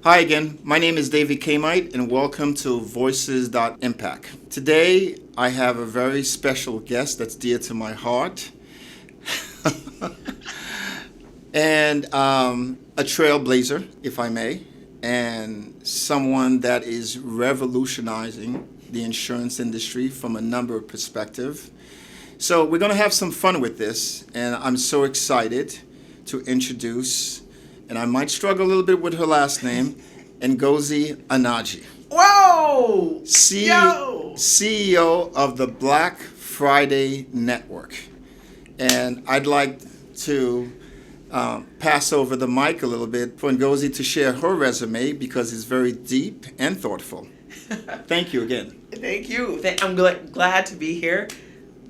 Hi again, my name is David Kamite and welcome to Voices.impact. Today I have a very special guest that's dear to my heart and a trailblazer, if I may, and someone that is revolutionizing the insurance industry from a number of perspectives. So we're going to have some fun with this, and I'm so excited to introduce, and I might struggle a little bit with her last name, Ngozi Nnaji. Whoa! CEO of the Black Friday Network. And I'd like to pass over the mic a little bit for Ngozi to share her resume because it's very deep and thoughtful. Thank you again. Thank you. I'm glad to be here.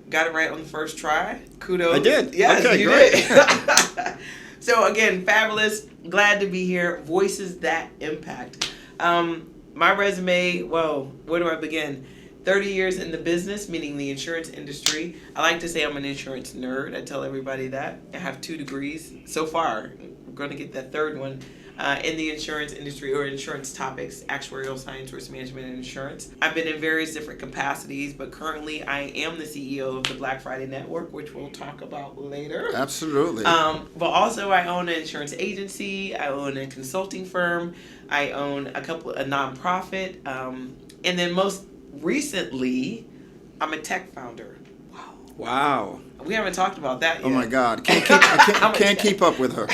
Got it right on the first try. Kudos. I did. Yes, okay, you great. did. So again, fabulous. Glad to be here. Voices that impact. My resume, well, where do I begin? 30 years in the business, meaning the insurance industry. I like to say I'm an insurance nerd. I tell everybody that. I have 2 degrees so far. I'm going to get that third one in the insurance industry or insurance topics, actuarial science, risk management, and insurance. I've been in various different capacities, but currently I am the CEO of the Black Friday Network, which we'll talk about later. Absolutely. But also I own an insurance agency. I own a consulting firm. I own a nonprofit. And then most recently, I'm a tech founder. Wow. We haven't talked about that yet. Oh my God, I can't keep up with her.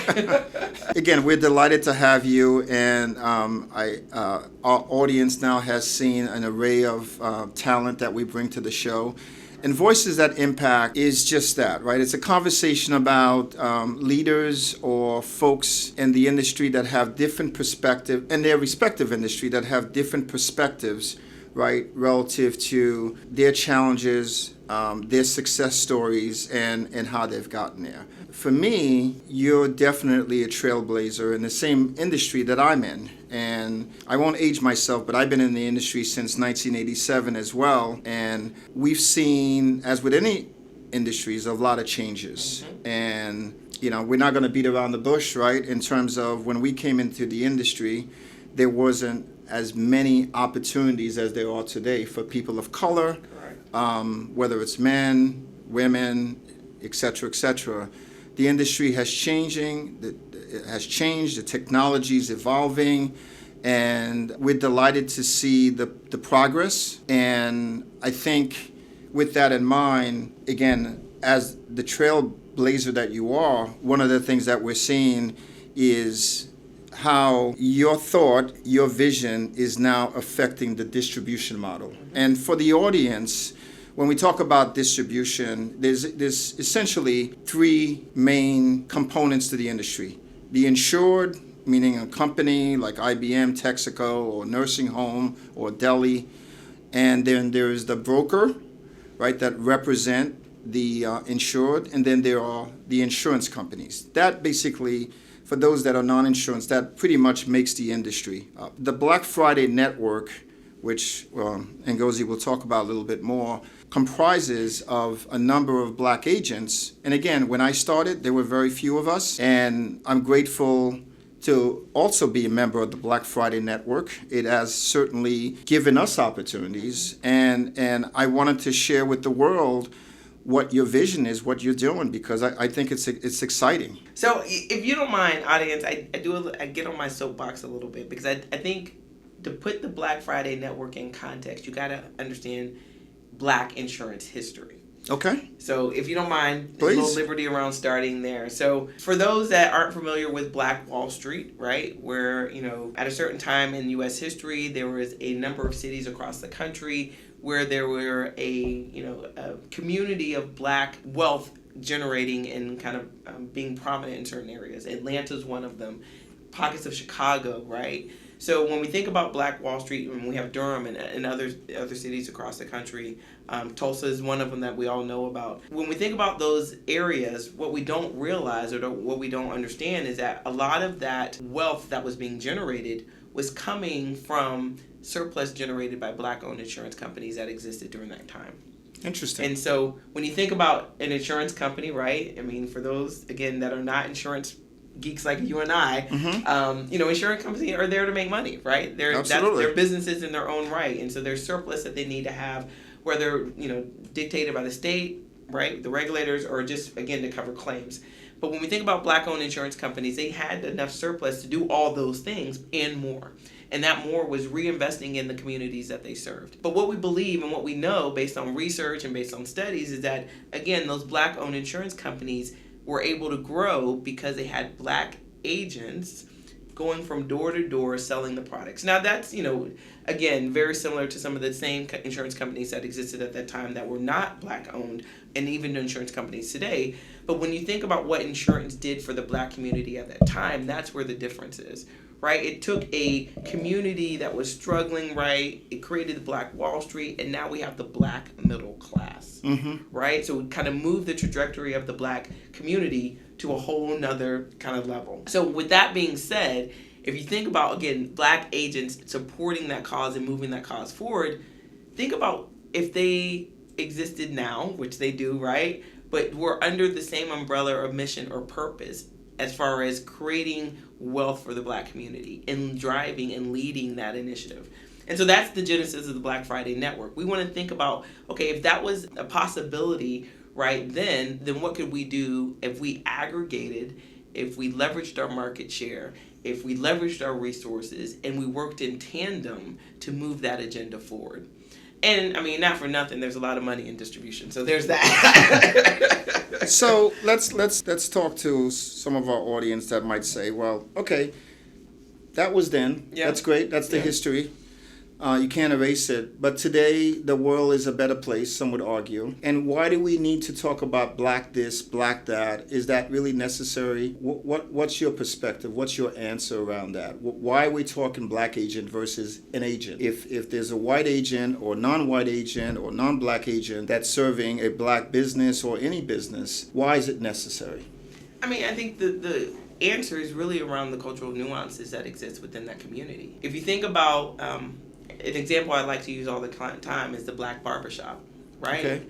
Again, we're delighted to have you, and our audience now has seen an array of talent that we bring to the show. And Voices That Impact is just that, right? It's a conversation about leaders or folks in the industry that have different perspectives, in their respective industry, that have different perspectives, right, relative to their challenges, their success stories, and how they've gotten there. For me, you're definitely a trailblazer in the same industry that I'm in. And I won't age myself, but I've been in the industry since 1987 as well. And we've seen, as with any industries, a lot of changes. Mm-hmm. And, you know, we're not going to beat around the bush, right, in terms of when we came into the industry, there wasn't as many opportunities as there are today for people of color, whether it's men, women, et cetera, et cetera. The industry has changed, the technology is evolving, and we're delighted to see the progress. And I think with that in mind, again, as the trailblazer that you are, one of the things that we're seeing is how your thought, your vision is now affecting the distribution model. And for the audience, when we talk about distribution, there's essentially 3 main components to the industry. The insured, meaning a company like IBM, Texaco, or nursing home, or Deli. And then there is the broker, right, that represent the insured. And then there are the insurance companies. That basically, for those that are non-insurance, that pretty much makes the industry up. The Black Friday Network, which Ngozi will talk about a little bit more, comprises of a number of black agents. And again, when I started, there were very few of us, and I'm grateful to also be a member of the Black Friday Network. It has certainly given us opportunities, and I wanted to share with the world what your vision is, what you're doing, because I think it's exciting. So if you don't mind, audience, I get on my soapbox a little bit, because I think to put the Black Friday Network in context, you got to understand Black insurance history. Okay. So if you don't mind, please. A little liberty around starting there. So for those that aren't familiar with Black Wall Street, right, where, you know, at a certain time in U.S. history, there was a number of cities across the country where there were a community of Black wealth generating and kind of being prominent in certain areas. Atlanta's one of them. Pockets of Chicago, right? So when we think about Black Wall Street, and we have Durham and other cities across the country, Tulsa is one of them that we all know about. When we think about those areas, what we don't realize or what we don't understand is that a lot of that wealth that was being generated was coming from surplus generated by Black-owned insurance companies that existed during that time. Interesting. And so when you think about an insurance company, right? I mean, for those, again, that are not insurance geeks like you and I, insurance companies are there to make money, right? Absolutely. They're businesses in their own right. And so there's surplus that they need to have, whether, dictated by the state, right, the regulators, or just, again, to cover claims. But when we think about Black-owned insurance companies, they had enough surplus to do all those things and more. And that more was reinvesting in the communities that they served. But what we believe and what we know based on research and based on studies is that, again, those Black-owned insurance companies were able to grow because they had Black agents going from door to door selling the products. Now that's, again, very similar to some of the same insurance companies that existed at that time that were not Black owned, and even insurance companies today. But when you think about what insurance did for the Black community at that time, that's where the difference is, right? It took a community that was struggling, right? It created the Black Wall Street, and now we have the Black middle class, right? So we kind of moved the trajectory of the Black community to a whole nother kind of level. So with that being said, if you think about, again, Black agents supporting that cause and moving that cause forward, think about if they existed now, which they do, right? But were under the same umbrella or mission or purpose as far as creating wealth for the Black community and driving and leading that initiative. And so that's the genesis of the Black Friday Network. We want to think about, okay, if that was a possibility right then what could we do if we aggregated, if we leveraged our market share, if we leveraged our resources, and we worked in tandem to move that agenda forward? And I mean, not for nothing, there's a lot of money in distribution. So there's that. So let's talk to some of our audience that might say, well, okay, that was then. Yeah. That's great. That's the history. You can't erase it. But today, the world is a better place, some would argue. And why do we need to talk about Black this, Black that? Is that really necessary? What's your perspective? What's your answer around that? Why are we talking Black agent versus an agent? If there's a white agent or non-white agent or non-Black agent that's serving a Black business or any business, why is it necessary? I mean, I think the answer is really around the cultural nuances that exist within that community. If you think about... an example I like to use all the time is the Black barbershop, right? Okay.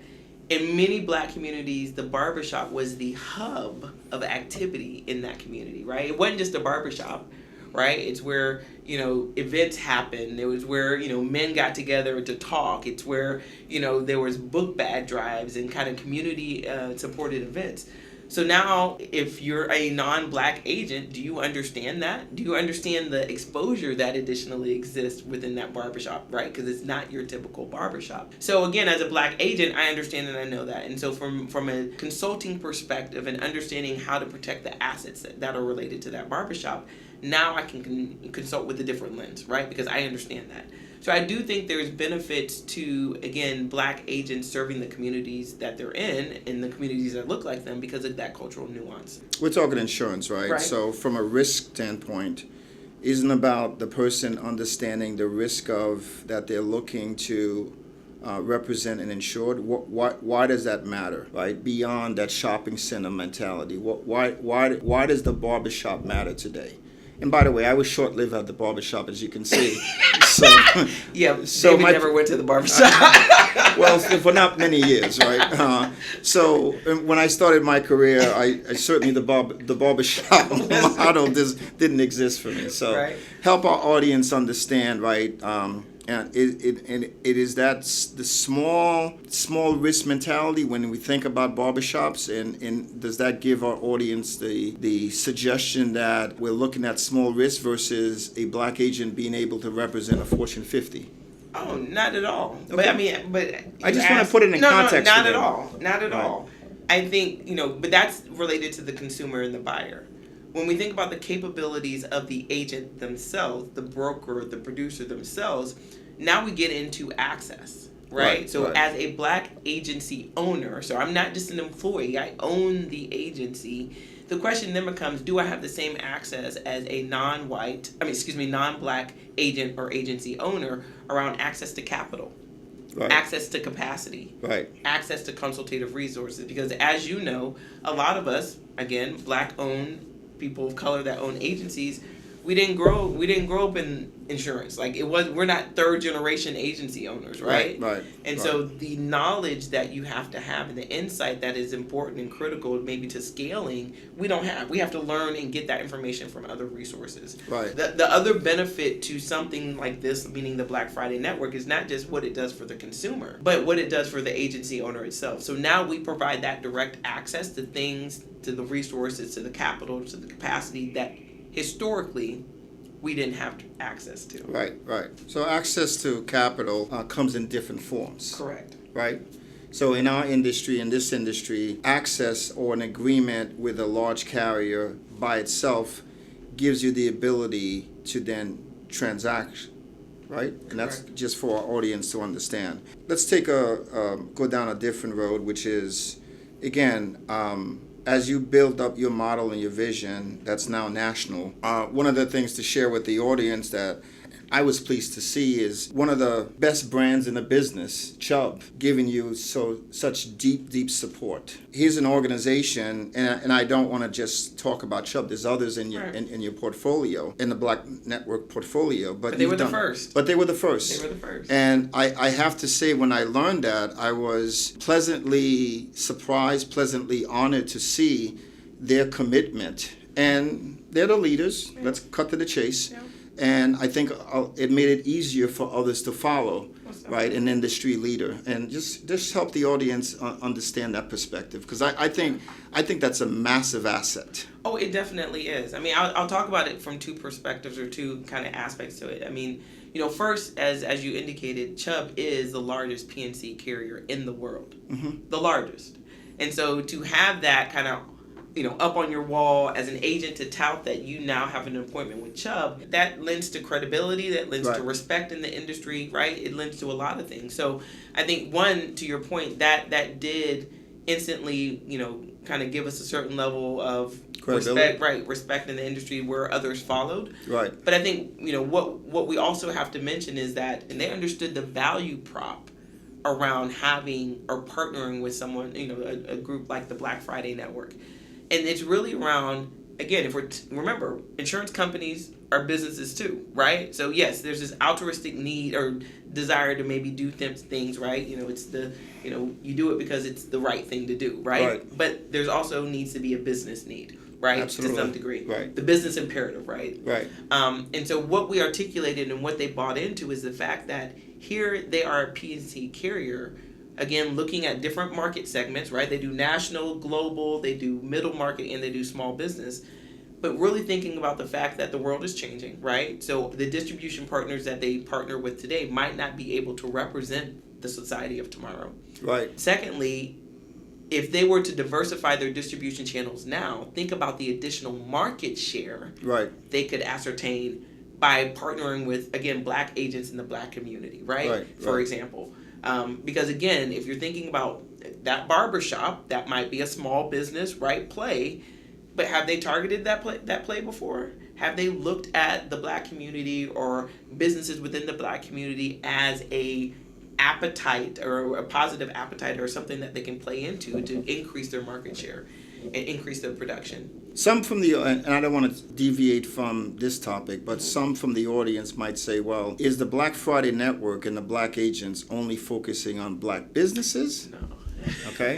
In many Black communities, the barbershop was the hub of activity in that community, right? It wasn't just a barbershop, right? It's where, events happened. It was where, men got together to talk. It's where, there was book bag drives and kind of community supported events. So now, if you're a non-Black agent, do you understand that? Do you understand the exposure that additionally exists within that barbershop, right? Because it's not your typical barbershop. So again, as a Black agent, I understand and I know that. And so from a consulting perspective and understanding how to protect the assets that are related to that barbershop, now I can consult with a different lens, right? Because I understand that. So I do think there's benefits to, again, Black agents serving the communities that they're in and the communities that look like them because of that cultural nuance. We're talking insurance, right? So from a risk standpoint, isn't about the person understanding the risk of that they're looking to represent and insured? Why does that matter, right? Beyond that shopping center mentality, why does the barbershop matter today? And by the way, I was short-lived at the barbershop, as you can see. So, David never went to the barbershop. Well, for not many years, right? So when I started my career, I certainly the barbershop model didn't exist for me. So help our audience understand, right? And it is that the small risk mentality when we think about barbershops, and does that give our audience the suggestion that we're looking at small risk versus a Black agent being able to represent a Fortune 50? Oh, not at all. Okay. But I just want to put it in context. No, not at all. Not at all. I think, but that's related to the consumer and the buyer. When we think about the capabilities of the agent themselves, the broker, the producer themselves, now we get into access, right? So as a Black agency owner, so I'm not just an employee, I own the agency. The question then becomes, do I have the same access as a non-Black agent or agency owner around access to capital? Right. Access to capacity, right? Access to consultative resources, because as you know, a lot of us, again, Black-owned people of color that own agencies, we didn't grow up in insurance. Like we're not third generation agency owners, right? Right. And so the knowledge that you have to have and the insight that is important and critical maybe to scaling, we don't have. We have to learn and get that information from other resources. Right. The other benefit to something like this, meaning the Black Friday Network, is not just what it does for the consumer, but what it does for the agency owner itself. So now we provide that direct access to things, to the resources, to the capital, to the capacity that historically we didn't have access to. Right. So access to capital comes in different forms. Correct. Right? So in our industry, in this industry, access or an agreement with a large carrier by itself gives you the ability to then transact, right? And that's just for our audience to understand. Let's take go down a different road, which is, again, as you build up your model and your vision that's now national, one of the things to share with the audience that I was pleased to see is one of the best brands in the business, Chubb, giving you such deep support. Here's an organization, and I don't want to just talk about Chubb. There's others in your in your portfolio, in the Black Network portfolio. But they were the first. But they were the first. They were the first. And I have to say, when I learned that, I was pleasantly surprised, pleasantly honored to see their commitment. And they're the leaders. Yeah. Let's cut to the chase. Yeah. And I think it made it easier for others to follow, right? An industry leader, and just help the audience understand that perspective, because I think that's a massive asset. Oh, it definitely is. I mean, I'll talk about it from two perspectives or two kind of aspects to it. I mean, first, as you indicated, Chubb is the largest P&C carrier in the world, the largest, and so to have that kind of up on your wall as an agent to tout that you now have an appointment with Chubb, that lends to credibility, that lends to respect in the industry, right? It lends to a lot of things. So I think, one, to your point, that did instantly, kind of give us a certain level of respect in the industry where others followed. Right. But I think, what we also have to mention is that, and they understood the value prop around having or partnering with someone, a group like the Black Friday Network. And it's really around, again, if remember, insurance companies are businesses too, right? So yes, there's this altruistic need or desire to maybe do things, right? It's you do it because it's the right thing to do, right? But there's also needs to be a business need, right? Absolutely. To some degree. Right. The business imperative, right? Right. And so what we articulated and what they bought into is the fact that here they are a P&C carrier. Again, looking at different market segments, right? They do national, global, they do middle market, and they do small business. But really thinking about the fact that the world is changing, right? So the distribution partners that they partner with today might not be able to represent the society of tomorrow. Right. Secondly, if they were to diversify their distribution channels now, think about the additional market share they could ascertain by partnering with, again, Black agents in the Black community, right? For example. Because again, if you're thinking about that barbershop, that might be a small business, play, but have they targeted that play before? Have they looked at the Black community or businesses within the Black community as a appetite or a positive appetite or something that they can play into to increase their market share and increase their production? Some from and I don't want to deviate from this topic, but some from the audience might say, well, is the Black Friday Network and the Black agents only focusing on Black businesses? No. Okay.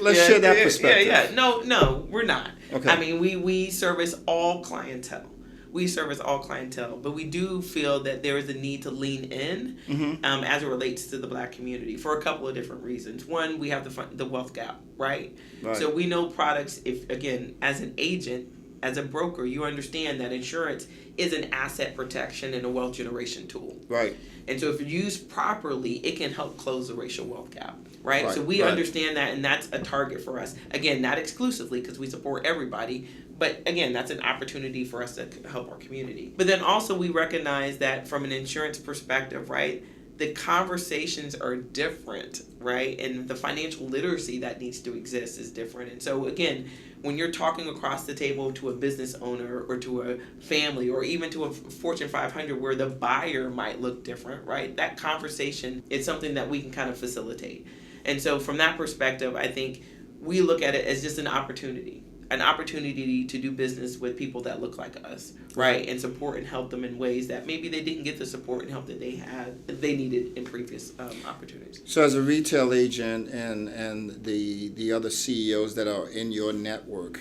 Let's share that perspective. Yeah. No, we're not. Okay. I mean, we service all clientele. But we do feel that there is a need to lean in as it relates to the Black community for a couple of different reasons. One, we have the wealth gap, right? So we know products, if again, as an agent, as a broker, you understand that insurance is an asset protection and a wealth generation tool. Right. And so if used properly, it can help close the racial wealth gap. Right? So we understand that, and that's a target for us. Again, not exclusively because we support everybody, but again, that's an opportunity for us to help our community. But then also we recognize that from an insurance perspective, right, the conversations are different, right? And the financial literacy that needs to exist is different. And so again, when you're talking across the table to a business owner or to a family or even to a Fortune 500 where the buyer might look different, right? That conversation is something that we can kind of facilitate. And so from that perspective, I think we look at it as just an opportunity. an opportunity to do business with people that look like us, right? And support and help them in ways that maybe they didn't get the support and help that they needed in previous opportunities. So as a retail agent and the other CEOs that are in your network,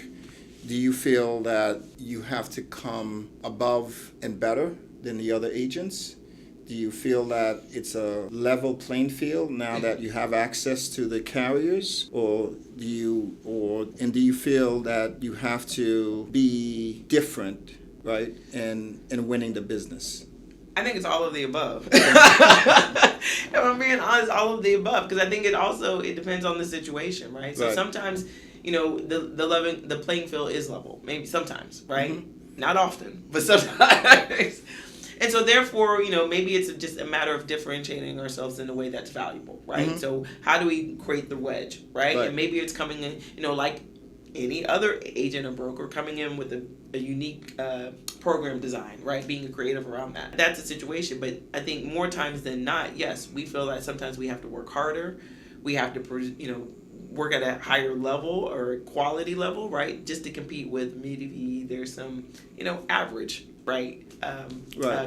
do you feel that you have to come above and better than the other agents? Do you feel that it's a level playing field now that you have access to the carriers, or do you feel that you have to be different, right, in winning the business? I think it's all of the above. If I'm being honest, all of the above, because I think it depends on the situation, right? So sometimes, the playing field is level, maybe sometimes, right? Mm-hmm. Not often, but sometimes. And so therefore, maybe it's just a matter of differentiating ourselves in a way that's valuable, right? Mm-hmm. So how do we create the wedge, right? And maybe it's coming in, like any other agent or broker, coming in with a unique program design, right? Being creative around that. That's a situation, but I think more times than not, yes, we feel that sometimes we have to work harder. We have to, work at a higher level or quality level, right? Just to compete with maybe there's some, average, right?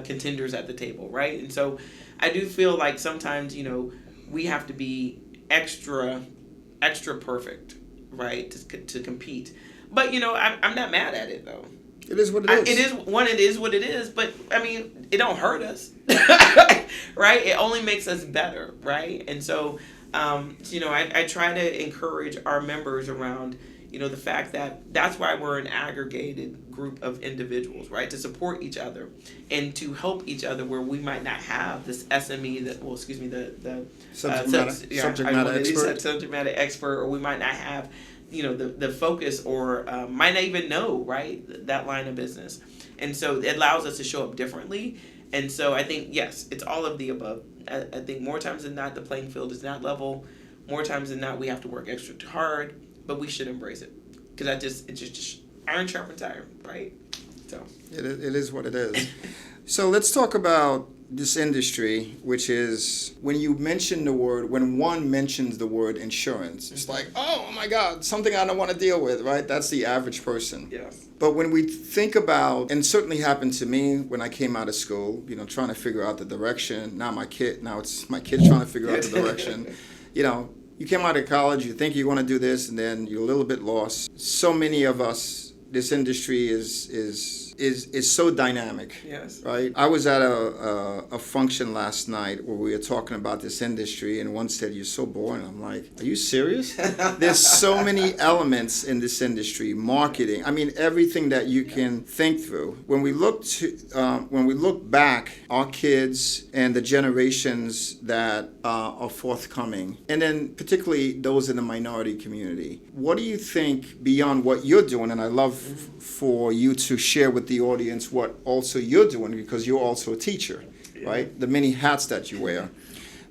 Contenders at the table, right? And so I do feel like sometimes, we have to be extra perfect, right? To compete. But, I'm not mad at it though. It is what it is. It is what it is, but I mean, it don't hurt us, right? It only makes us better, right? And so, I try to encourage our members around, the fact that that's why we're an aggregated group of individuals, right? To support each other and to help each other where we might not have this SME the subject matter expert, or we might not have, the focus, or might not even know, right, that line of business. And so it allows us to show up differently. And so I think, yes, it's all of the above. I think more times than not, the playing field is not level. More times than not, we have to work extra hard, but we should embrace it. Because it's just iron sharpens iron, right? So it is what it is. So let's talk about this industry, which is when one mentions the word insurance, it's like, oh my God, something I don't want to deal with, right? That's the average person. Yes. But when we think about, and certainly happened to me when I came out of school, trying to figure out the direction. Now it's my kid trying to figure out the direction. You came out of college, you think you want to do this, and then you're a little bit lost. So many of us, this industry is so dynamic. Yes. Right? I was at a function last night where we were talking about this industry, and one said, "You're so boring." I'm like, "Are you serious?" There's so many elements in this industry, marketing. I mean, everything that you can think through. When we look back, our kids and the generations that are forthcoming, and then particularly those in the minority community, what do you think beyond what you're doing? And I love for you to share with the audience what also you're doing, because you're also a teacher, right? The many hats that you wear.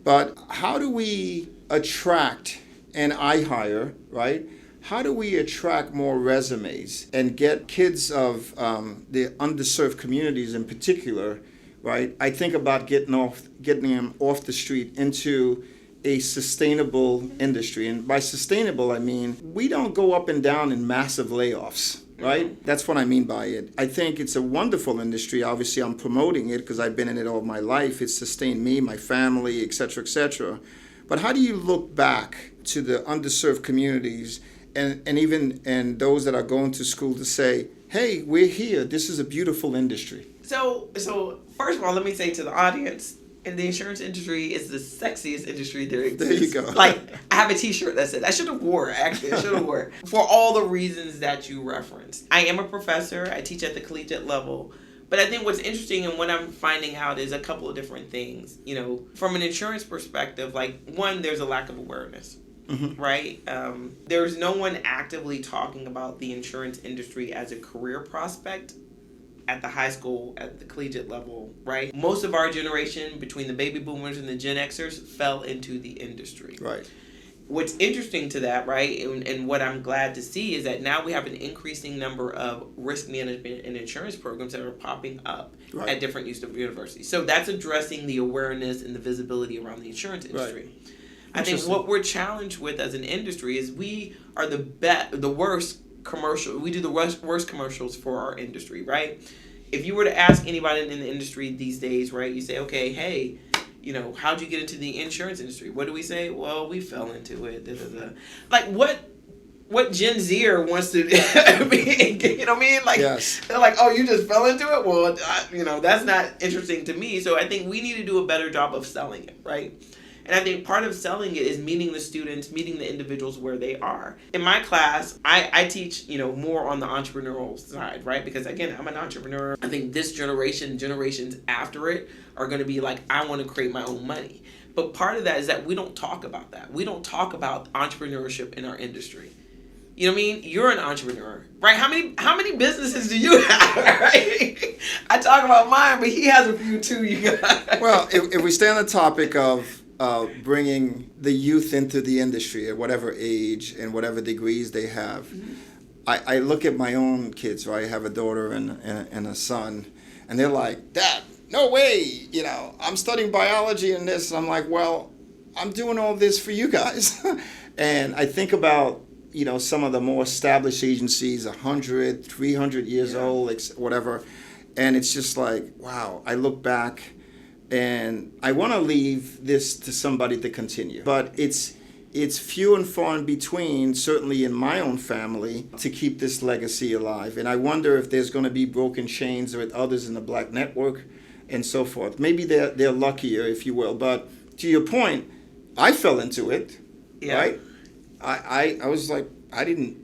But how do we attract, and I hire, right? How do we attract more resumes and get kids of the underserved communities in particular, right? I think about getting them off the street into a sustainable industry. And by sustainable, I mean, we don't go up and down in massive layoffs. Right? That's what I mean by it. I think it's a wonderful industry. Obviously, I'm promoting it because I've been in it all my life. It's sustained me, my family, et cetera, et cetera. But how do you look back to the underserved communities and even those that are going to school to say, hey, we're here. This is a beautiful industry. So first of all, let me say to the audience, and the insurance industry is the sexiest industry there exists. There you go. Like, I have a t-shirt that said, I should have wore it, for all the reasons that you referenced. I am a professor. I teach at the collegiate level. But I think what's interesting and what I'm finding out is a couple of different things. From an insurance perspective, like, one, there's a lack of awareness. Mm-hmm. Right? There's no one actively talking about the insurance industry as a career prospect at the high school, at the collegiate level, right? Most of our generation, between the baby boomers and the Gen Xers, fell into the industry. Right. What's interesting to that, right, and what I'm glad to see is that now we have an increasing number of risk management and insurance programs that are popping up at different universities. So that's addressing the awareness and the visibility around the insurance industry. Right. I think what we're challenged with as an industry is we are the worst commercial. We do the worst commercials for our industry, right? If you were to ask anybody in the industry these days, right, you say, okay, hey, how'd you get into the insurance industry? What do we say? Well, we fell into it. Da, da, da. Like, what Gen Zer wants to be, you know what I mean? Like, yes. They're like, oh, you just fell into it? Well, that's not interesting to me. So I think we need to do a better job of selling it, right? And I think part of selling it is meeting the students, meeting the individuals where they are. In my class, I teach, more on the entrepreneurial side, right? Because again, I'm an entrepreneur. I think this generation, generations after it are going to be like, I want to create my own money. But part of that is that we don't talk about that. We don't talk about entrepreneurship in our industry. You know what I mean? You're an entrepreneur, right? How many businesses do you have, right? I talk about mine, but he has a few too, you guys. Well, if we stay on the topic of bringing the youth into the industry at whatever age and whatever degrees they have. Mm-hmm. I look at my own kids, right? I have a daughter and a son, and they're like, Dad, no way, I'm studying biology and this. And I'm like, well, I'm doing all this for you guys. And I think about, some of the more established agencies, 100, 300 years old, whatever. And it's just like, wow, I look back and I want to leave this to somebody to continue. But it's few and far in between, certainly in my own family, to keep this legacy alive. And I wonder if there's going to be broken chains with others in the Black network and so forth. Maybe they're luckier, if you will. But to your point, I fell into it, right? I was like, I didn't.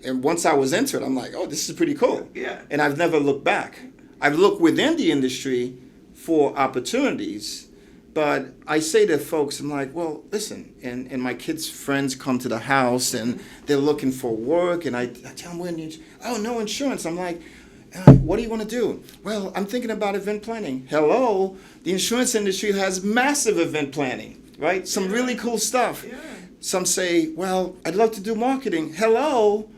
And once I was into it, I'm like, oh, this is pretty cool. Yeah. And I've never looked back. I've looked within the industry for opportunities, but I say to folks, I'm like, well, listen, and my kids' friends come to the house and they're looking for work, and I tell them, no insurance. I'm like, what do you want to do? Well, I'm thinking about event planning. Hello, the insurance industry has massive event planning, right? Some really cool stuff. Yeah. Some say, well, I'd love to do marketing. Hello,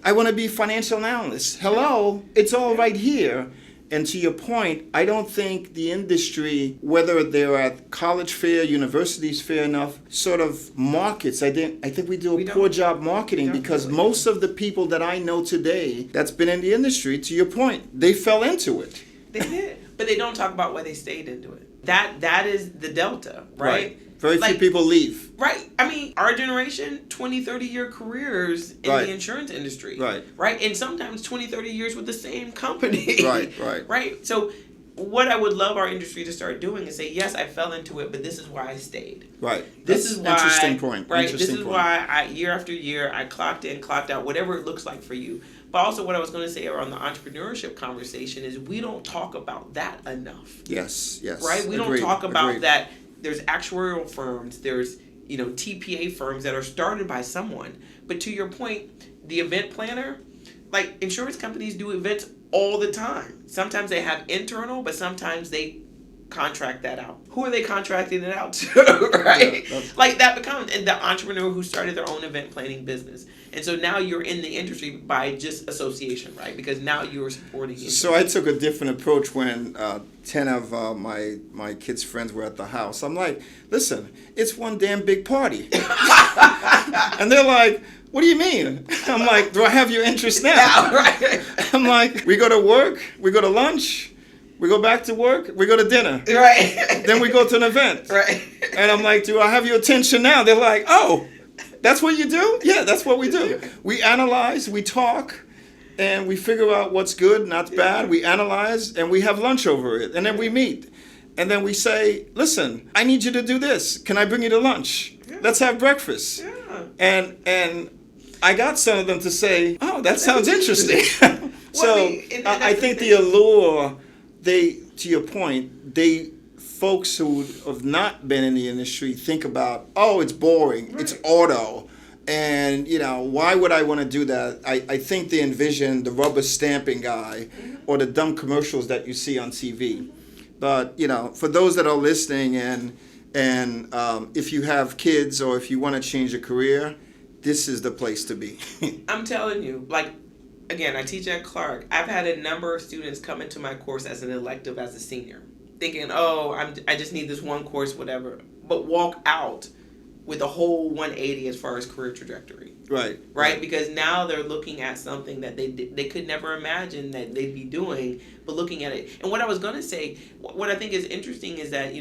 I want to be financial analyst. Hello, it's all right here. And to your point, I don't think the industry, whether they're at college fair, universities fair enough, sort of markets. I think we do a poor job marketing because most of the people that I know today that's been in the industry, to your point, they fell into it. They did. But they don't talk about why they stayed into it. That is the delta, right? Very few people leave. Right. I mean, our generation, 20, 30-year careers in the insurance industry. Right. And sometimes 20, 30 years with the same company. Right. So what I would love our industry to start doing is say, yes, I fell into it, but this is why I stayed. Right. This is why. Interesting point. Right. This is why year after year, I clocked in, clocked out, whatever it looks like for you. But also what I was going to say around the entrepreneurship conversation is we don't talk about that enough. Yes. Right? We don't talk about that. There's actuarial firms, there's, TPA firms that are started by someone. But to your point, the event planner, like insurance companies do events all the time. Sometimes they have internal, but sometimes they contract that out. Who are they contracting it out to, right? Like that becomes the entrepreneur who started their own event planning business. And so now you're in the industry by just association, right? Because now you're supporting it. So I took a different approach when 10 of my kids' friends were at the house. I'm like, listen, it's one damn big party. And they're like, what do you mean? I'm like, do I have your interest now? Yeah, right. I'm like, we go to work, we go to lunch, we go back to work, we go to dinner. Right. Then we go to an event. Right. And I'm like, do I have your attention now? They're like, oh, that's what you do? Yeah, that's what we do. We analyze, we talk, and we figure out what's good, not bad. We analyze, and we have lunch over it. And then we meet. And then we say, listen, I need you to do this. Can I bring you to lunch? Yeah. Let's have breakfast. Yeah. And I got some of them to say, oh, that sounds interesting. I think the allure, to your point, folks who have not been in the industry think about, oh, it's boring, it's auto, and why would I want to do that? I think they envision the rubber stamping guy or the dumb commercials that you see on TV. But for those that are listening, and if you have kids or if you want to change your career, this is the place to be. I'm telling you, again, I teach at Clark. I've had a number of students come into my course as an elective as a senior, thinking, oh, I just need this one course, whatever, but walk out with a whole 180 as far as career trajectory. Right? Because now they're looking at something that they could never imagine that they'd be doing, but looking at it. And what I was going to say, what I think is interesting is that,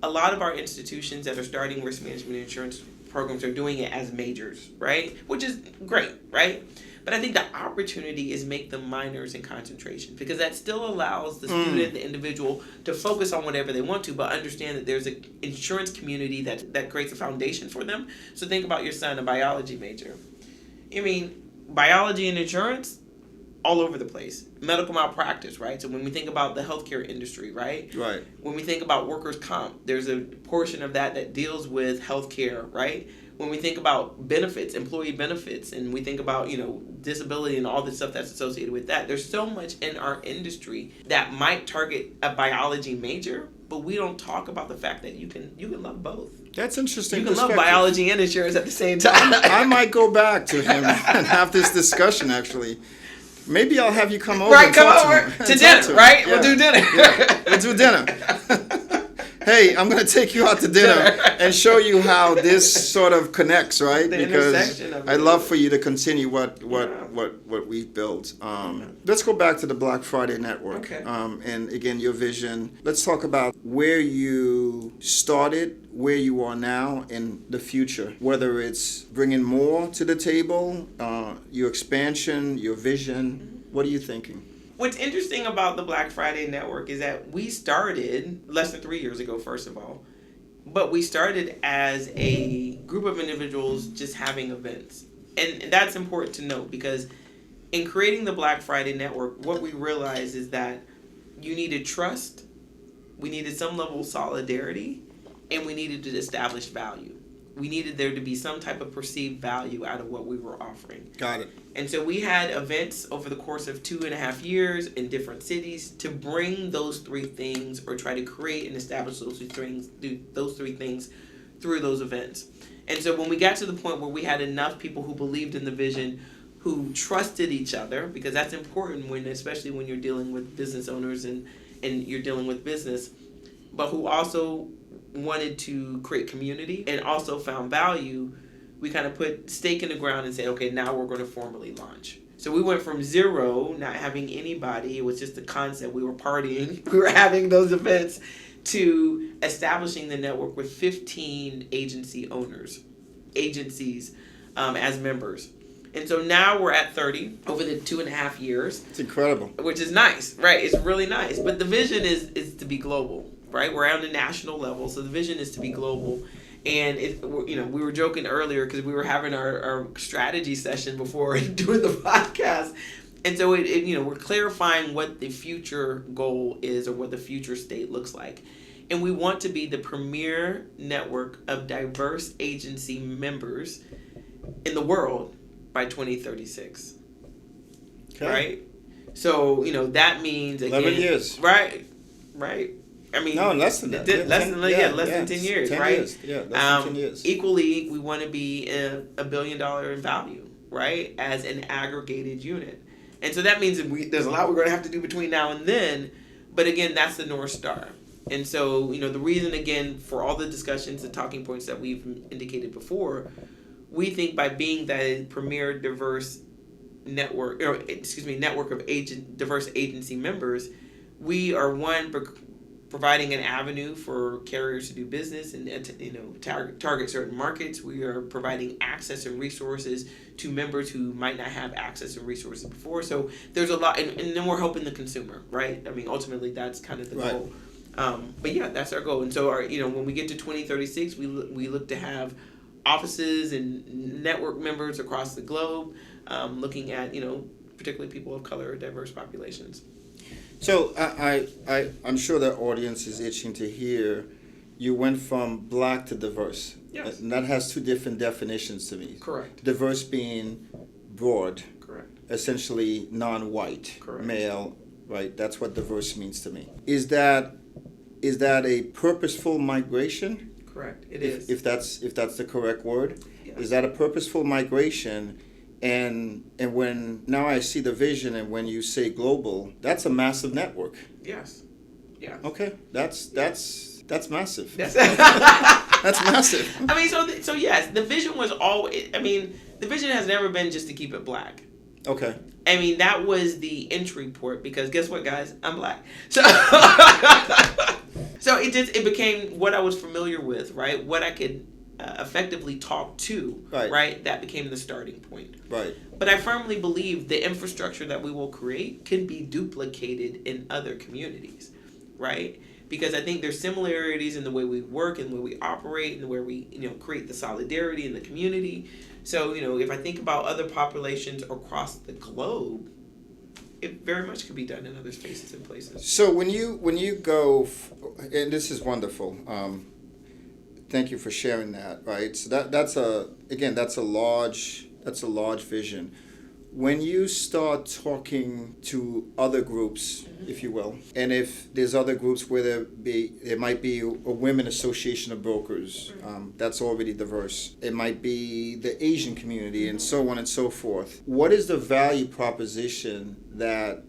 a lot of our institutions that are starting risk management and insurance programs are doing it as majors, right? Which is great, right? But I think the opportunity is make them minors in concentration, because that still allows the student, the individual, to focus on whatever they want to, but understand that there's an insurance community that creates a foundation for them. So think about your son, a biology major. Biology and insurance, all over the place. Medical malpractice, right? So when we think about the healthcare industry, right? Right. When we think about workers' comp, there's a portion of that deals with healthcare, right? When we think about benefits, employee benefits, and we think about, disability and all the stuff that's associated with that, there's so much in our industry that might target a biology major, but we don't talk about the fact that you can love both. That's interesting. You can love biology and insurance at the same time. I might go back to him and have this discussion, actually. Maybe I'll have you come over. Right, come over to dinner, right? We'll do dinner. Yeah, we'll do dinner. Hey, I'm going to take you out to dinner and show you how this sort of connects, right? Because I'd love for you to continue what we've built. Let's go back to the Black Friday Network. Okay. And again, your vision. Let's talk about where you started, where you are now, and the future. Whether it's bringing more to the table, your expansion, your vision. What are you thinking? What's interesting about the Black Friday Network is that we started less than 3 years ago, first of all, but we started as a group of individuals just having events. And that's important to note, because in creating the Black Friday Network, what we realized is that you needed trust, we needed some level of solidarity, and we needed to establish value. We needed there to be some type of perceived value out of what we were offering. Got it. And so we had events over the course of 2.5 years in different cities to bring those three things, or try to create and establish those three things through those events. And so when we got to the point where we had enough people who believed in the vision, who trusted each other, because that's important especially when you're dealing with business owners and you're dealing with business, but who also wanted to create community and also found value, we kind of put stake in the ground and said, okay, now we're going to formally launch. So we went from zero, not having anybody, it was just a concept, we were partying, we were having those events, to establishing the network with 15 agencies as members. And so now we're at 30 over the 2.5 years. It's incredible. Which is nice, right? It's really nice. But the vision is to be global, right? We're on a national level, so the vision is to be global. And we were joking earlier because we were having our strategy session before doing the podcast. And so we're clarifying what the future goal is, or what the future state looks like. And we want to be the premier network of diverse agency members in the world by 2036. Okay. Right? So, that means, again, 11 years. Right. I mean, no, less than that. Less than 10 years, 10 right? Years. Yeah, less than 10 years. Equally, we want to be $1 billion in value, right? As an aggregated unit. And so that means there's a lot we're going to have to do between now and then. But again, that's the North Star. And so, the reason, again, for all the discussions and talking points that we've indicated before, we think by being that premier diverse network, network of diverse agency members, we are providing an avenue for carriers to do business and target certain markets. We are providing access and resources to members who might not have access and resources before. So there's a lot, and then we're helping the consumer, right? I mean, ultimately that's kind of the goal. But yeah, that's our goal. And so when we get to 2036, we look to have offices and network members across the globe, looking at particularly people of color or diverse populations. So I'm sure the audience is itching to hear you went from black to diverse. Yes. And that has two different definitions to me. Correct. Diverse being broad. Correct. Essentially non-white. Correct. Male, right? That's what diverse means to me. Is that a purposeful migration? Correct. It is. If that's the correct word. Yes. Is that a purposeful migration? And when now I see the vision, and when you say global, that's a massive network. Yes. Yeah. Okay. That's massive. Yes. That's massive. I mean, so yes, the vision was always. I mean, the vision has never been just to keep it black. Okay. I mean, that was the entry port because guess what, guys? I'm black. So, so it became what I was familiar with, right? What I could effectively talk to, right? That became the starting point. Right. But I firmly believe the infrastructure that we will create can be duplicated in other communities, right? Because I think there's similarities in the way we work and the way we operate and the way we, create the solidarity in the community. So, if I think about other populations across the globe, it very much could be done in other spaces and places. So when you go, and this is wonderful. Thank you for sharing that. Right. So that's a large vision. When you start talking to other groups, if you will, and if there's other groups where there might be a women association of brokers, that's already diverse. It might be the Asian community and so on and so forth. What is the value proposition that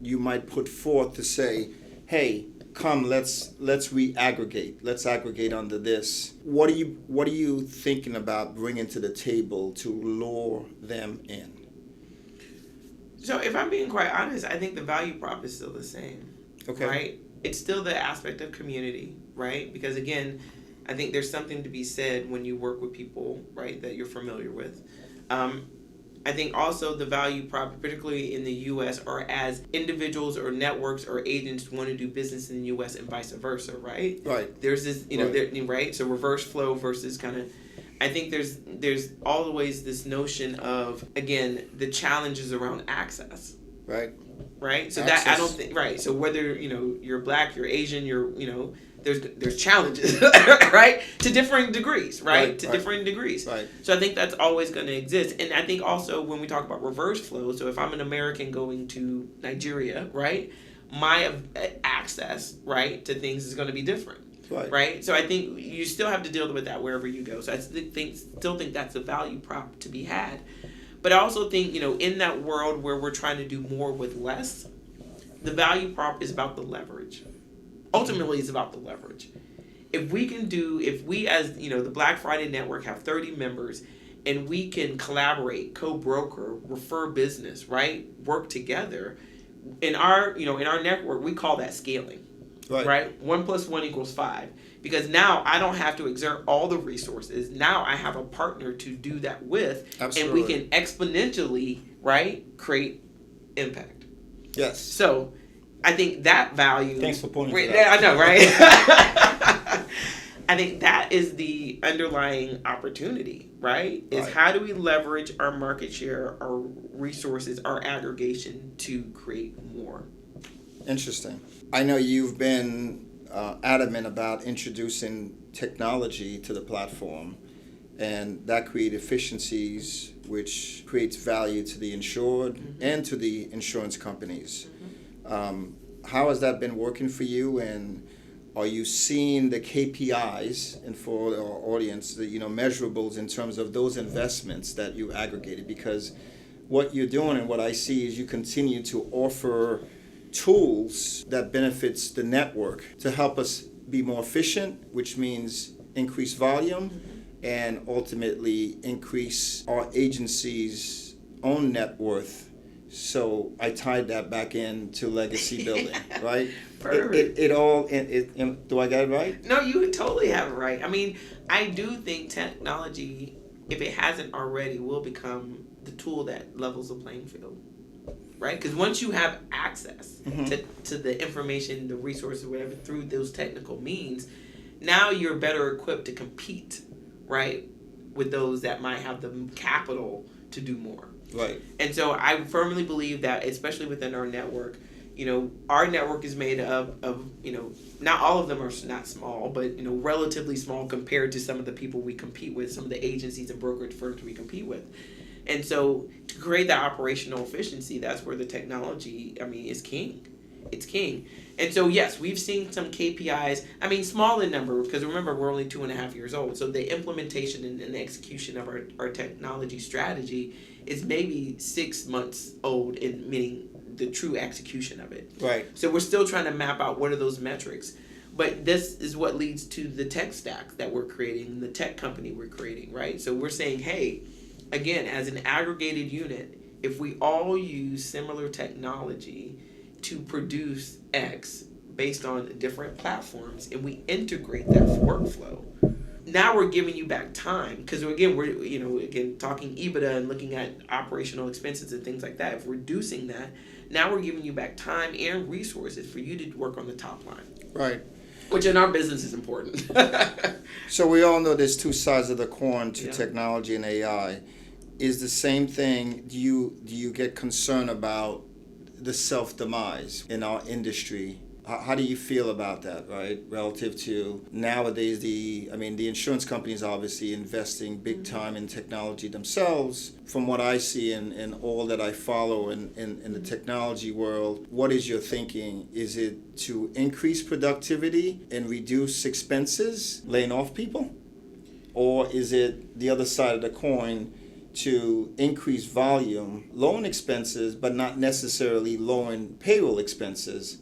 you might put forth to say, hey, come, let's reaggregate. Let's aggregate under this. What are you thinking about bringing to the table to lure them in? So if I'm being quite honest, I think the value prop is still the same. Okay. Right? It's still the aspect of community, right? Because again, I think there's something to be said when you work with people, right, that you're familiar with. I think also the value prop, particularly in the U.S., or as individuals or networks or agents want to do business in the U.S. and vice versa, right? Right. There's this, right? So reverse flow versus kind of, I think there's always this notion of, again, the challenges around access. Right. Right? So access. that, I don't think, right. So whether, you're black, you're Asian, there's challenges, right? To differing degrees, right? To differing degrees. Right. So I think that's always going to exist. And I think also when we talk about reverse flow, so if I'm an American going to Nigeria, right, my access, right, to things is going to be different. Right. So I think you still have to deal with that wherever you go. So I still think that's a value prop to be had. But I also think, in that world where we're trying to do more with less, the value prop is about the leverage. Ultimately, it's about the leverage. If we as, the Black Friday Network have 30 members and we can collaborate, co-broker, refer business, right? Work together. In our network, we call that scaling. Right? 1 + 1 = 5. Because now I don't have to exert all the resources. Now I have a partner to do that with. Absolutely. And we can exponentially, right, create impact. Yes. So I think that value. Thanks for pointing to that. I know, right? I think that is the underlying opportunity, right? Is how do we leverage our market share, our resources, our aggregation to create more? Interesting. I know you've been adamant about introducing technology to the platform, and that creates efficiencies, which creates value to the insured and to the insurance companies. How has that been working for you, and are you seeing the KPIs, and for our audience, the measurables in terms of those investments that you aggregated? Because what you're doing and what I see is you continue to offer tools that benefits the network to help us be more efficient, which means increase volume and ultimately increase our agency's own net worth. So I tied that back into legacy building, right? Perfect. Do I get it right? No, you totally have it right. I mean, I do think technology, if it hasn't already, will become the tool that levels the playing field. Right? Because once you have access to the information, the resources, whatever, through those technical means, now you're better equipped to compete, right, with those that might have the capital to do more. Right. And so I firmly believe that, especially within our network, our network is made of not all of them are not small, but, relatively small compared to some of the people we compete with, some of the agencies and brokerage firms we compete with. And so to create that operational efficiency, that's where the technology, is king. It's king. And so, yes, we've seen some KPIs, small in number, because remember, we're only 2.5 years old. So the implementation and the execution of our technology strategy is maybe 6 months old, meaning the true execution of it. Right. So we're still trying to map out what are those metrics. But this is what leads to the tech stack that we're creating, the tech company we're creating, right? So we're saying, hey, again, as an aggregated unit, if we all use similar technology to produce X based on different platforms and we integrate that workflow, now we're giving you back time. Because again, we're talking EBITDA and looking at operational expenses and things like that. If we're reducing that, now we're giving you back time and resources for you to work on the top line. Right. Which in our business is important. So we all know there's two sides of the coin to technology and AI. Is the same thing, do you get concerned about the self-demise in our industry? How do you feel about that, right? Relative to nowadays, the insurance companies are obviously investing big time in technology themselves. From what I see and all that I follow in the technology world, what is your thinking? Is it to increase productivity and reduce expenses, laying off people? Or is it the other side of the coin, to increase volume, lowering expenses, but not necessarily lowering payroll expenses,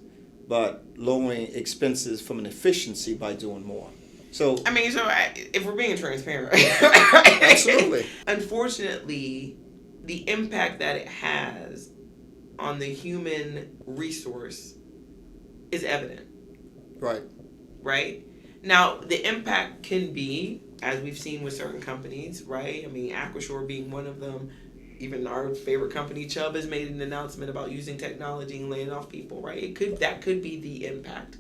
but lowering expenses from an efficiency by doing more? So if we're being transparent, absolutely. Unfortunately, the impact that it has on the human resource is evident. Right? Now, the impact can be, as we've seen with certain companies, right? Aquashore being one of them. Even our favorite company, Chubb, has made an announcement about using technology and laying off people, right? That could be the impact.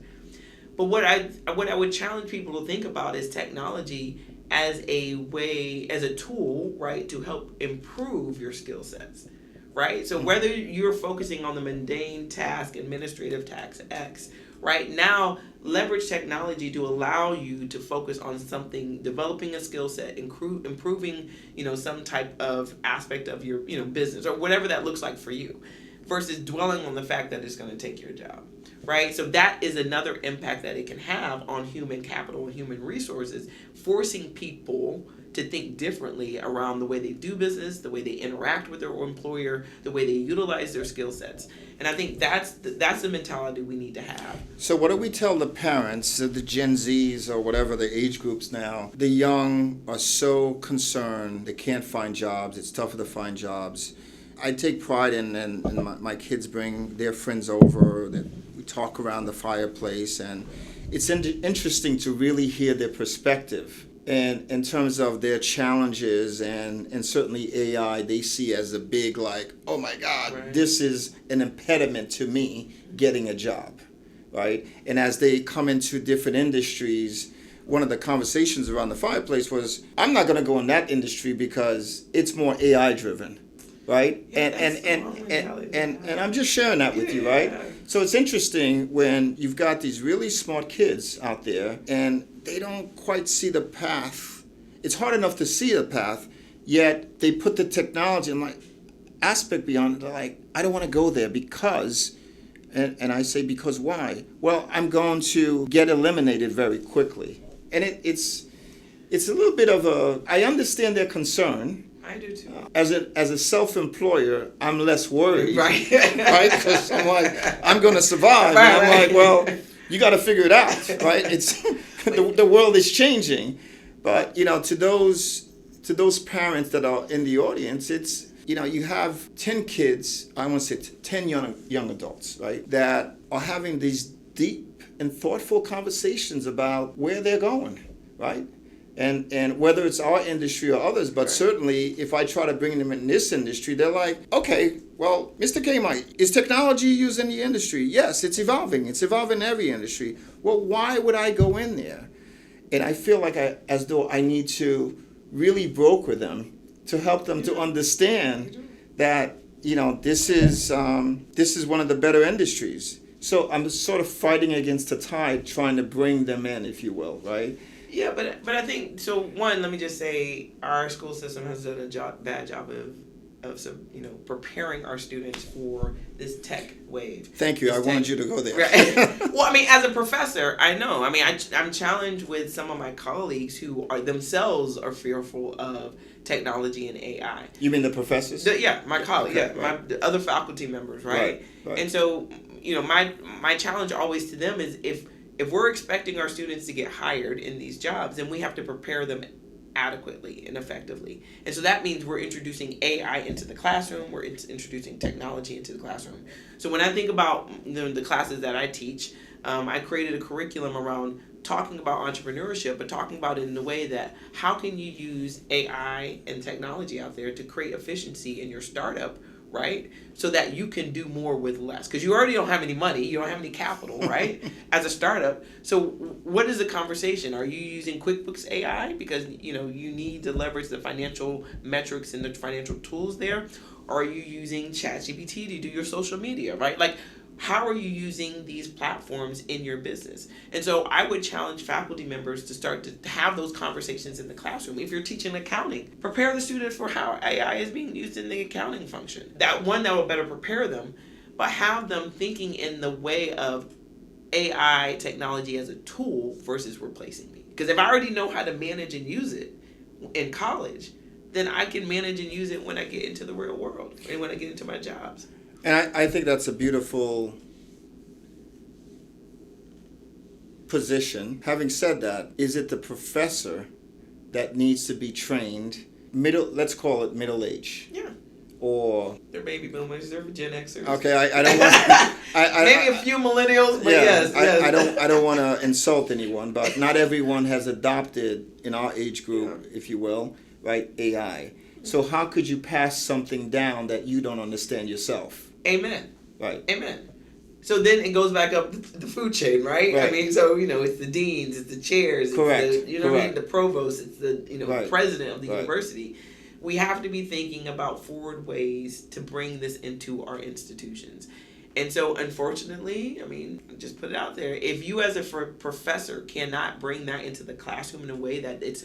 But what I would challenge people to think about is technology as a tool, right, to help improve your skill sets, right? So whether you're focusing on the mundane task, administrative task X, right now, leverage technology to allow you to focus on something, developing a skill set, improving, some type of aspect of your, business or whatever that looks like for you, versus dwelling on the fact that it's going to take your job, right? So that is another impact that it can have on human capital and human resources, forcing people to think differently around the way they do business, the way they interact with their employer, the way they utilize their skill sets. And I think that's the mentality we need to have. So what do we tell the parents, the Gen Zs or whatever the age groups now? The young are so concerned they can't find jobs. It's tougher to find jobs. I take pride in my kids bring their friends over. We talk around the fireplace, and it's interesting to really hear their perspective. And in terms of their challenges and certainly AI, they see as a big, oh my God, right, this is an impediment to me getting a job, right? And as they come into different industries, one of the conversations around the fireplace was, I'm not going to go in that industry because it's more AI driven, right? Yeah, and I'm just sharing that with you, right? So it's interesting when you've got these really smart kids out there and they don't quite see the path. It's hard enough to see the path, yet they put the technology and aspect beyond it. They're like, I don't want to go there because, and I say, because why? Well, I'm going to get eliminated very quickly. And it's a little bit of I understand their concern. I do too. As a self-employer, I'm less worried. Right. Right? Because I'm going to survive. Right, and I'm like, well, you got to figure it out, right? It's the world is changing. But, to those parents that are in the audience, it's, you have 10 kids, I want to say 10 young adults, right, that are having these deep and thoughtful conversations about where they're going, right? And whether it's our industry or others, but certainly if I try to bring them in this industry, they're like, okay, well, Mr. K-Mike, is technology used in the industry? Yes, it's evolving. It's evolving in every industry. Well, why would I go in there? And I feel like as though I need to really broker them to help them to understand that, this is one of the better industries. So I'm sort of fighting against the tide, trying to bring them in, if you will, right? Yeah, but I think, so one, let me just say, our school system has done a bad job of preparing our students for this tech wave. Thank you. I wanted you to go there. Right. Well, as a professor, I know. I'm challenged with some of my colleagues who themselves are fearful of technology and AI. You mean the professors? My colleagues. Okay, right. My other faculty members, right? And so, my challenge always to them is, if we're expecting our students to get hired in these jobs, then we have to prepare them adequately and effectively. And so that means we're introducing AI into the classroom, we're introducing technology into the classroom. So when I think about the classes that I teach, I created a curriculum around talking about entrepreneurship, but talking about it in the way that how can you use AI and technology out there to create efficiency in your startup, right? So that you can do more with less. Because you already don't have any money, you don't have any capital, right? As a startup. So what is the conversation? Are you using QuickBooks AI because you need to leverage the financial metrics and the financial tools there? Or are you using ChatGPT to do your social media, right? Like, how are you using these platforms in your business? And so I would challenge faculty members to start to have those conversations in the classroom. If you're teaching accounting, prepare the student for how AI is being used in the accounting function. That will better prepare them, but have them thinking in the way of AI technology as a tool versus replacing me. Because if I already know how to manage and use it in college, then I can manage and use it when I get into the real world and when I get into my jobs. And I think that's a beautiful position. Having said that, is it the professor that needs to be trained let's call it middle age? Yeah. Or they're baby boomers, they're Gen Xers. Okay, I don't want maybe a few millennials, but yeah, yes. I don't want to insult anyone, but not everyone has adopted in our age group, if you will, right, AI. So how could you pass something down that you don't understand yourself? Amen. Right. Amen. So then it goes back up the food chain, right? I mean, so, it's the deans, it's the chairs, Correct. It's the, what I mean, the provost, it's the, Right. president of the Right. university. We have to be thinking about forward ways to bring this into our institutions. And so, unfortunately, just put it out there. If you as a professor cannot bring that into the classroom in a way that it's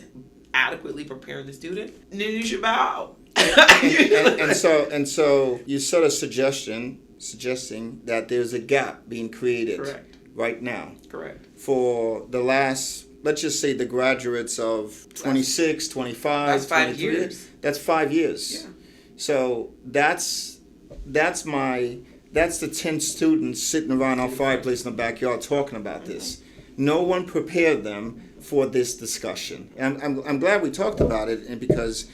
adequately preparing the student, then you should bow out. and so you sort of suggesting that there's a gap being created Correct. right now. Correct. For the last, let's just say the graduates of 26, 25, that's 5 23. years. That's 5 years. Yeah. So that's the 10 students sitting around our fireplace in the backyard talking about this. No one prepared them for this discussion. And I'm glad we talked about it, and because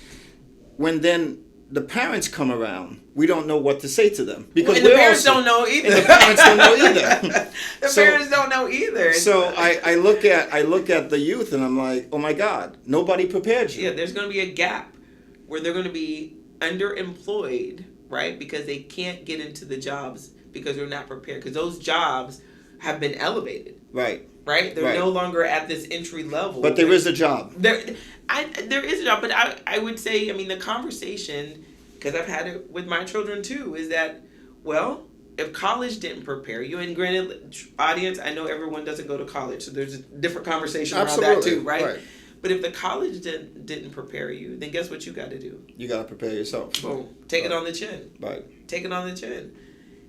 when then the parents come around, we don't know what to say to them. Because the parents don't know either. And the parents don't know either. Parents don't know either. So I look at the youth and I'm like, oh my God, nobody prepared you. Yeah, there's going to be a gap where they're going to be underemployed, right? Because they can't get into the jobs because they're not prepared. Because those jobs have been elevated. Right. Right? They're no longer at this entry level. But there is a job. There is a job, but I would say, the conversation, because I've had it with my children too, is that, well, if college didn't prepare you, and granted, audience, I know everyone doesn't go to college, so there's a different conversation around that too, right? But if the college didn't prepare you, then guess what you got to do? You got to prepare yourself. Boom. Take it on the chin. Right. Take it on the chin.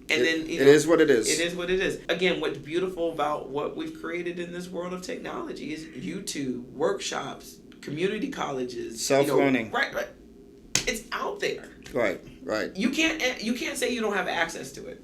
And then it is what it is. It is what it is. Again, what's beautiful about what we've created in this world of technology is YouTube, workshops, community colleges, self-learning. Right. It's out there. Right. You can't say you don't have access to it,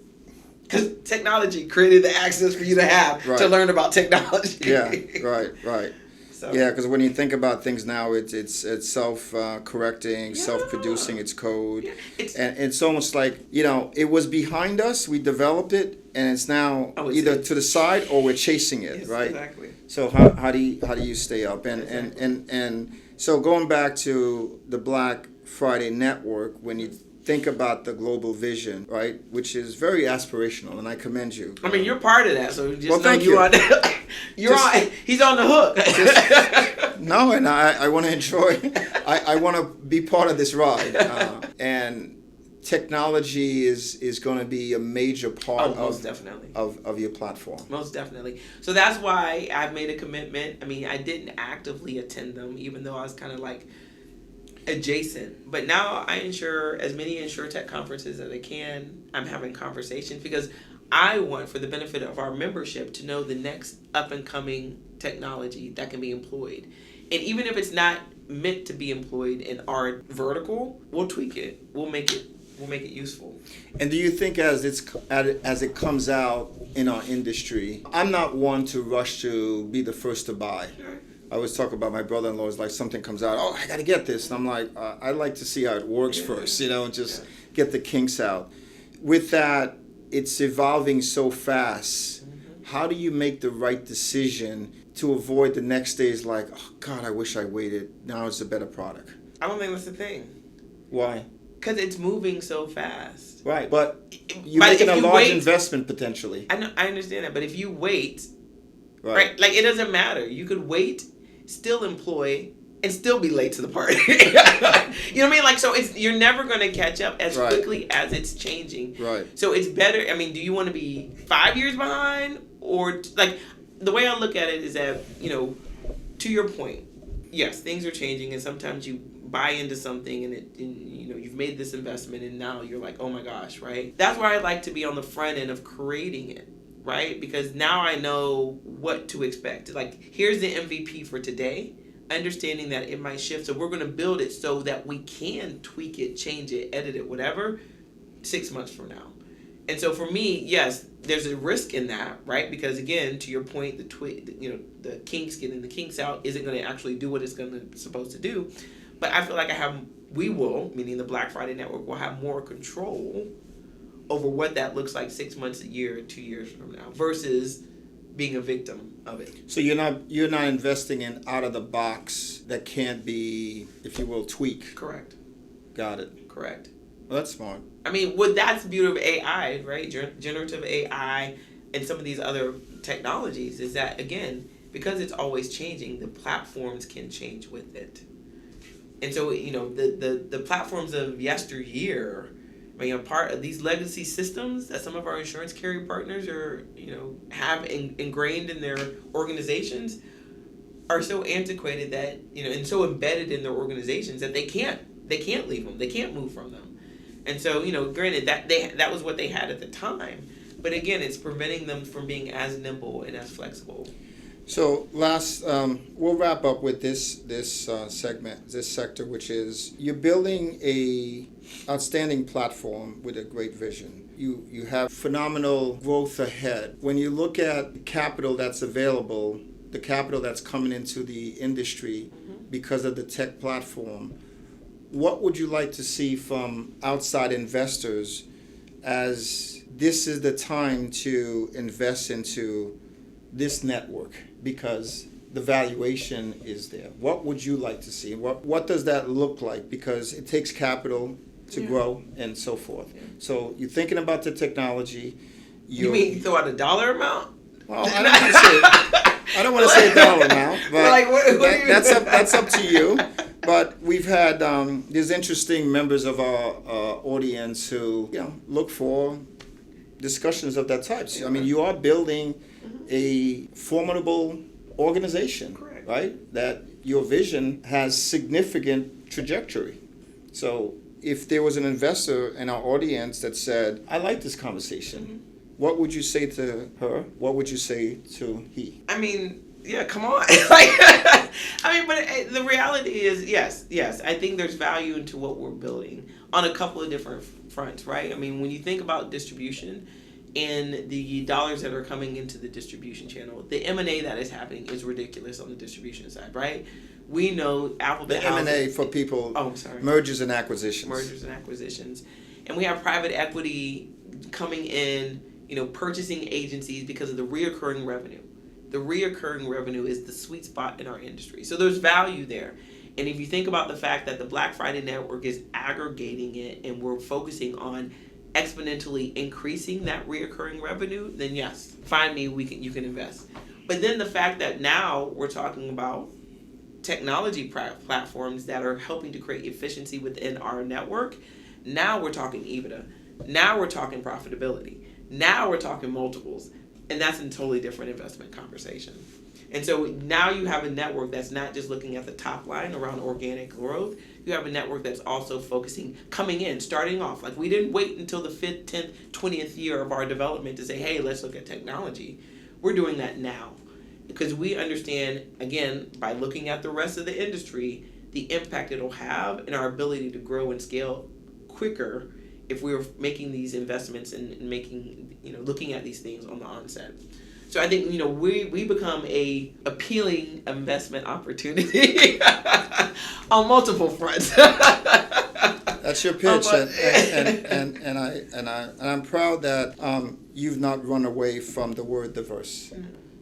because technology created the access for you to have to learn about technology. Yeah. Right. So. Yeah, because when you think about things now, it's self-correcting, self-producing its code, and it's almost like it was behind us. We developed it, and it's now either to the side or we're chasing it, right? Exactly. So how do you stay up? And so going back to the Black Friday Network, when you think about the global vision, right, which is very aspirational, and I commend you. You're part of that, so just know thank you. He's on the hook. No, and I want to enjoy. I want to be part of this ride, and technology is going to be a major part of your platform. Most definitely. So that's why I've made a commitment. I didn't actively attend them, even though I was kind of like adjacent, but now I ensure as many InsurTech conferences as I can. I'm having conversations because I want, for the benefit of our membership, to know the next up and coming technology that can be employed. And even if it's not meant to be employed in our vertical, we'll tweak it. We'll make it will make it useful. And do you think as it comes out in our industry, I'm not one to rush to be the first to buy. I always talk about my brother-in-law is like something comes out, oh, I got to get this. And I'm like, I like to see how it works first, and just get the kinks out. With that, it's evolving so fast. How do you make the right decision to avoid the next day is like, oh, God, I wish I waited. Now it's a better product. I don't think that's the thing. Why? Because it's moving so fast. Right, but you're making a large investment potentially. I understand that, but if you wait, right, like it doesn't matter. You could wait, still employ, and still be late to the party. You know what I mean? Like, so you're never going to catch up as quickly as it's changing. Right. So it's better. I mean, do you want to be 5 years behind, or like the way I look at it is that, to your point, yes, things are changing, and sometimes you buy into something and you've made this investment and now you're like, oh my gosh, right? That's why I like to be on the front end of creating it, right? Because now I know what to expect. Like, here's the MVP for today, understanding that it might shift. So we're going to build it so that we can tweak it, change it, edit it, whatever, 6 months from now. And so for me, yes, there's a risk in that, right? Because again, to your point, the kinks, getting the kinks out isn't going to actually do what it's supposed to do. But I feel like we will, meaning the Black Friday Network, will have more control over what that looks like 6 months, a year, 2 years from now, versus being a victim of it. So you're not investing in out of the box that can't be, if you will, tweaked. Correct. Got it. Correct. Well, that's smart. I mean, that's the beauty of AI, right? Generative AI and some of these other technologies is that, again, because it's always changing, the platforms can change with it. And so, the platforms of yesteryear, I mean, a part of these legacy systems that some of our insurance carrier partners are, have ingrained in their organizations are so antiquated that, and so embedded in their organizations that they can't leave them. They can't move from them. And so, granted that was what they had at the time. But again, it's preventing them from being as nimble and as flexible. So we'll wrap up with this segment, this sector, which is you're building a outstanding platform with a great vision. You have phenomenal growth ahead. When you look at the capital that's available, the capital that's coming into the industry because of the tech platform, what would you like to see from outside investors as this is the time to invest into this network because the valuation is there? What would you like to see? What does that look like? Because it takes capital to grow and so forth. Yeah. So you're thinking about the technology. You mean throw out a dollar amount? Well, I don't want to say a dollar amount, but like, what that's up to you. But we've had there's interesting members of our audience who look for discussions of that type. I mean, you are building a formidable organization, correct, right? That your vision has significant trajectory. So if there was an investor in our audience that said, I like this conversation, what would you say to her? What would you say to he? I mean, yeah, come on. But the reality is, yes, I think there's value into what we're building on a couple of different fronts, right? I mean, when you think about distribution and the dollars that are coming into the distribution channel, the M&A that is happening is ridiculous on the distribution side, right? We know Apple. The M&A for people. Oh, sorry. Mergers and acquisitions. And we have private equity coming in, purchasing agencies because of the reoccurring revenue. The reoccurring revenue is the sweet spot in our industry. So there's value there. And if you think about the fact that the Black Friday Network is aggregating it and we're focusing on exponentially increasing that reoccurring revenue, then yes, find me, you can invest. But then the fact that now we're talking about technology platforms that are helping to create efficiency within our network, now we're talking EBITDA. Now we're talking profitability. Now we're talking multiples. And that's a totally different investment conversation. And so now you have a network that's not just looking at the top line around organic growth. You have a network that's also focusing, coming in, starting off. Like, we didn't wait until the 5th, 10th, 20th year of our development to say, hey, let's look at technology. We're doing that now. Because we understand, again, by looking at the rest of the industry, the impact it'll have and our ability to grow and scale quicker if we were making these investments and making, looking at these things on the onset. So I think, we become a appealing investment opportunity on multiple fronts. That's your pitch, and I'm proud that you've not run away from the word diverse,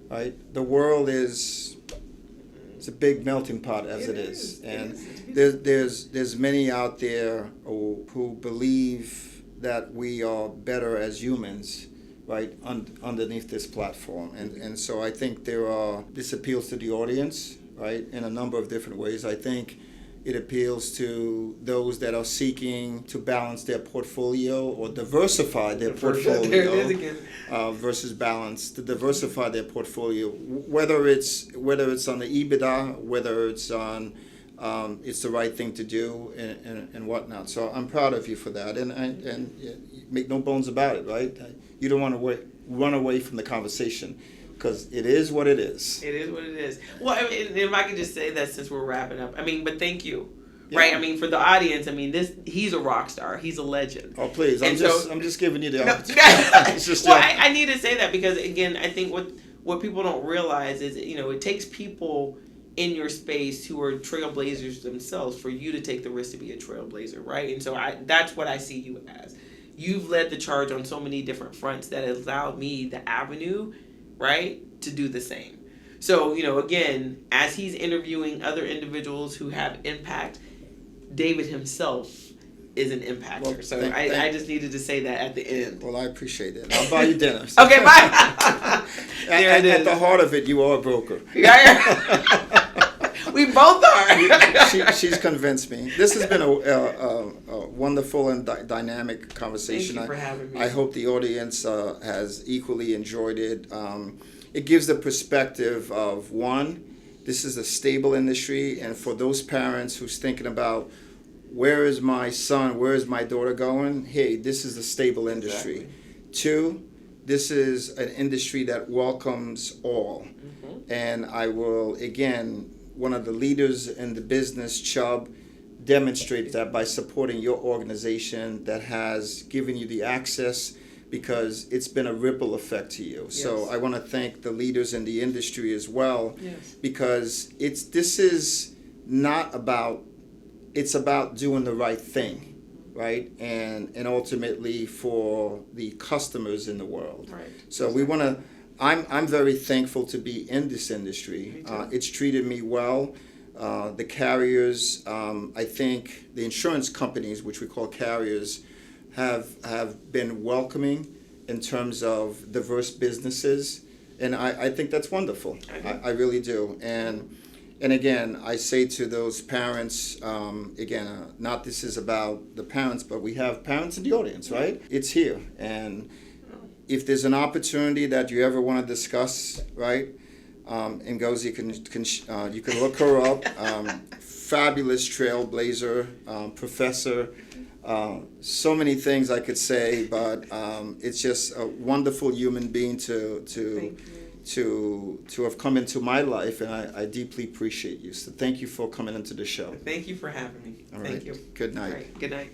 right? The world it's a big melting pot as it is. And there's many out there who believe that we are better as humans, right, underneath this platform. And so I think this appeals to the audience, right, in a number of different ways. I think it appeals to those that are seeking to balance their portfolio or diversify their portfolio versus balance, to diversify their portfolio, whether it's on the EBITDA, whether it's on it's the right thing to do and whatnot. So I'm proud of you for that, and make no bones about it, right? You don't want to run away from the conversation, because it is what it is. It is what it is. Well, I mean, if I could just say that since we're wrapping up, but thank you. Yeah. Right? I mean, for the audience, he's a rock star. He's a legend. Oh, please. I'm just giving you the opportunity. It's just, I need to say that because, again, I think what people don't realize is, it takes people in your space who are trailblazers themselves for you to take the risk to be a trailblazer, right? And so that's what I see you as. You've led the charge on so many different fronts that has allowed me the avenue, right, to do the same. So, again, as he's interviewing other individuals who have impact, David himself is an impactor. Well, so I just needed to say that at the end. Well, I appreciate it. I'll buy you dinner. Okay, bye. At the heart of it, you are a broker. We both are. She's convinced me. This has been a wonderful and dynamic conversation. Thank you for having me. I hope the audience has equally enjoyed it. It gives the perspective of, one, this is a stable industry, and for those parents who's thinking about, where is my son, where is my daughter going? Hey, this is a stable industry. Exactly. Two, this is an industry that welcomes all. Mm-hmm. And I will, again, one of the leaders in the business, Chubb, demonstrates that by supporting your organization that has given you the access, because it's been a ripple effect to you. Yes. So I want to thank the leaders in the industry as well, yes, because this is not about, it's about doing the right thing, right? And ultimately for the customers in the world. Right. So exactly. We want to, I'm very thankful to be in this industry. It's treated me well. The carriers, I think the insurance companies, which we call carriers, have been welcoming in terms of diverse businesses, and I think that's wonderful. I really do. And again, I say to those parents, not this is about the parents, but we have parents in the audience, right? It's here, and if there's an opportunity that you ever want to discuss, right? Ngozi, you can look her up. Fabulous trailblazer, professor. So many things I could say, but it's just a wonderful human being to have come into my life, and I deeply appreciate you. So thank you for coming into the show. Thank you for having me. All right. Thank you. Good night. All right. Good night.